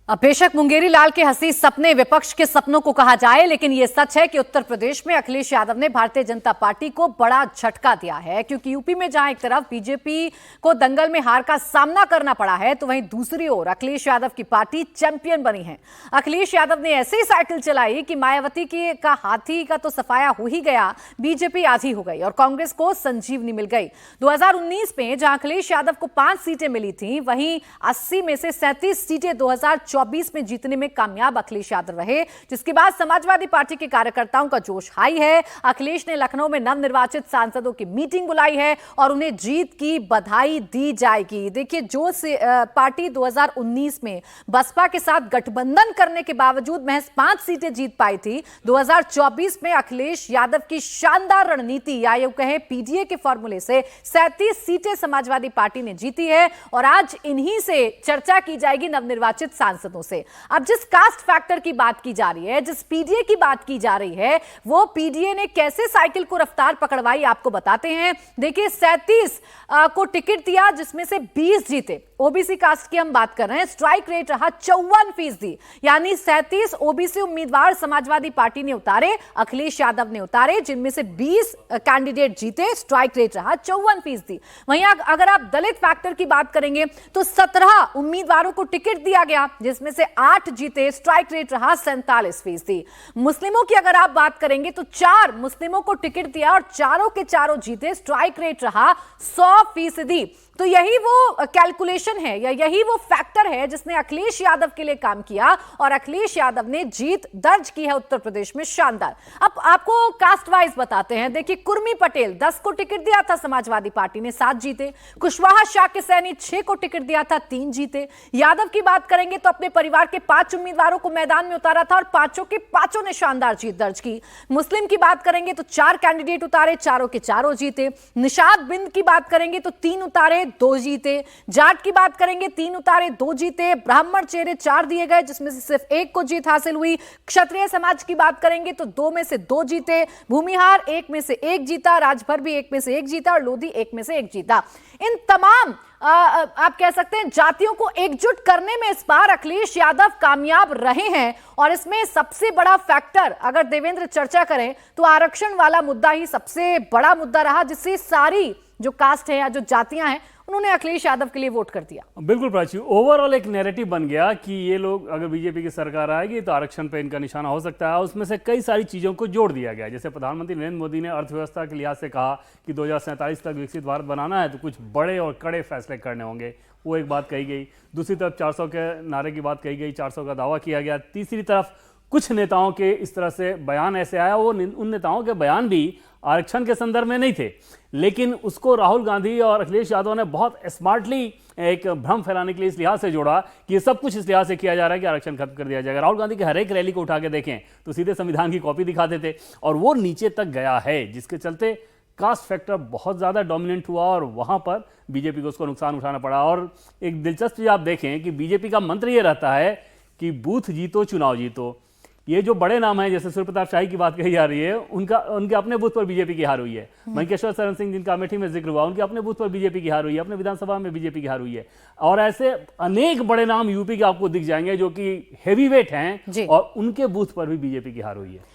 अब बेशक मुंगेरी लाल के हंसी सपने विपक्ष के सपनों को कहा जाए, लेकिन यह सच है कि उत्तर प्रदेश में अखिलेश यादव ने भारतीय जनता पार्टी को बड़ा झटका दिया है। क्योंकि यूपी में जहां एक तरफ बीजेपी को दंगल में हार का सामना करना पड़ा है, तो वहीं दूसरी ओर अखिलेश यादव की पार्टी चैंपियन बनी है। अखिलेश यादव ने ऐसी साइकिल चलाई कि मायावती का हाथी का तो सफाया हो ही गया, बीजेपी आधी हो गई और कांग्रेस को संजीवनी मिल गई। 2019 में जहां अखिलेश यादव को 5 सीटें मिली थी, वहीं 80 में से 37 सीटें 2024 में जीतने में कामयाब अखिलेश यादव रहे, जिसके बाद समाजवादी पार्टी के कार्यकर्ताओं का जोश हाई है। अखिलेश ने लखनऊ में नवनिर्वाचित सांसदों की मीटिंग बुलाई है और उन्हें जीत की बधाई दी जाएगी। देखिए, जो पार्टी 2019 में बसपा के साथ गठबंधन करने के बावजूद महज 5 सीटें जीत पाई थी, 2024 में अखिलेश यादव की शानदार रणनीति या यूं कहें पीडीए के फॉर्मूले से 37 सीटें समाजवादी पार्टी ने जीती है और आज इन्हीं से चर्चा की जाएगी नवनिर्वाचित सांसदों से। अब जिस कास्ट फैक्टर की बात की जा रही है, जिस पीडीए की बात की जा रही है, वो पीडीए ने कैसे साइकिल को रफ्तार पकड़वाई आपको बताते हैं। देखिए, 37 को टिकट दिया, जिसमें से 20 जीते। ओबीसी कास्ट की हम बात कर रहे हैं, स्ट्राइक रेट रहा 54%, यानी 37 ओबीसी उम्मीदवार समाजवादी पार्टी ने उतारे, अखिलेश यादव ने उतारे, जिनमें से 20 कैंडिडेट जीते, स्ट्राइक रेट रहा 54%। वहीं अगर आप दलित फैक्टर की बात करेंगे तो 17 उम्मीदवारों को टिकट दिया गया, जिसमें से 8 जीते, स्ट्राइक रेट रहा 47%। मुस्लिमों की अगर आप बात करेंगे तो 4 मुस्लिमों को टिकट दिया और चारों के चारों जीते, स्ट्राइक रेट रहा 100%। तो यही वो कैलकुलेशन है या यही वो फैक्टर है जिसने अखिलेश यादव के लिए काम किया और अखिलेश यादव ने जीत दर्ज की है उत्तर प्रदेश में शानदार। अब आपको कास्ट वाइज बताते हैं। देखिए, कुर्मी पटेल 10 को टिकट दिया था समाजवादी पार्टी ने, 7 जीते। कुशवाहा शाह के सैनी 6 को टिकट दिया था, 3 जीते। यादव की बात करेंगे तो अपने परिवार के 5 उम्मीदवारों को मैदान में उतारा था और पांचों के पांचों ने शानदार जीत दर्ज की। मुस्लिम की बात करेंगे तो 4 कैंडिडेट उतारे, चारों के चारों जीते। निशाद बिंद की बात करेंगे तो 3 उतारे, 2 जीते। जाट की बात करेंगे 3 उतारे, 2 जीते। ब्राह्मण चेहरे 4 दिए गए, जिसमें से सिर्फ 1 को जीत हासिल हुई। क्षत्रिय समाज की बात करेंगे तो 2 में से 2 जीते। भूमिहार 1 में से 1 जीता। राजभर भी 1 में से 1 जीता और लोधी 1 में से 1 जीता। इन तमाम आप कह सकते हैं जातियों को एकजुट करने में इस बार अखिलेश यादव कामयाब रहे हैं और इसमें सबसे बड़ा फैक्टर अगर देवेंद्र चर्चा करें तो आरक्षण वाला मुद्दा ही सबसे बड़ा मुद्दा रहा, जिससे सारी जो कास्ट है या जो जातियां हैं उन्होंने अखिलेश यादव के लिए वोट कर दिया। बिल्कुल प्राची, ओवरऑल एक नैरेटिव बन गया कि ये लोग अगर बीजेपी की सरकार आएगी तो आरक्षण पे इनका निशाना हो सकता है। उसमें से कई सारी चीज़ों को जोड़ दिया गया, जैसे प्रधानमंत्री नरेंद्र मोदी ने अर्थव्यवस्था के लिहाज से कहा कि 2047 तक विकसित भारत बनाना है तो कुछ बड़े और कड़े फैसले करने होंगे, वो एक बात कही गई। दूसरी तरफ 400 के नारे की बात कही गई, 400 का दावा किया गया। तीसरी तरफ कुछ नेताओं के इस तरह से बयान ऐसे आया, वो उन नेताओं के बयान भी आरक्षण के संदर्भ में नहीं थे, लेकिन उसको राहुल गांधी और अखिलेश यादव ने बहुत स्मार्टली एक भ्रम फैलाने के लिए इस लिहाज से जोड़ा कि ये सब कुछ इस लिहाज से किया जा रहा है कि आरक्षण खत्म कर दिया जाएगा। राहुल गांधी की हर एक रैली को उठा के देखें तो सीधे संविधान की कॉपी दिखाते थे और वो नीचे तक गया है, जिसके चलते कास्ट फैक्टर बहुत ज़्यादा डोमिनेंट हुआ और वहाँ पर बीजेपी को उसको नुकसान उठाना पड़ा। और एक दिलचस्प चीज़ आप देखें कि बीजेपी का मंत्र ये रहता है कि बूथ जीतो चुनाव जीतो। ये जो बड़े नाम हैं, जैसे सूर्य प्रताप शाही की बात कही जा रही है, उनके अपने बूथ पर बीजेपी की हार हुई है। महेश्वर शरण सिंह जिनका अमेठी में जिक्र हुआ, उनके अपने बूथ पर बीजेपी की हार हुई है, अपने विधानसभा में बीजेपी की हार हुई है। और ऐसे अनेक बड़े नाम यूपी के आपको दिख जाएंगे जो कि हेवी वेट हैं और उनके बूथ पर भी बीजेपी की हार हुई है।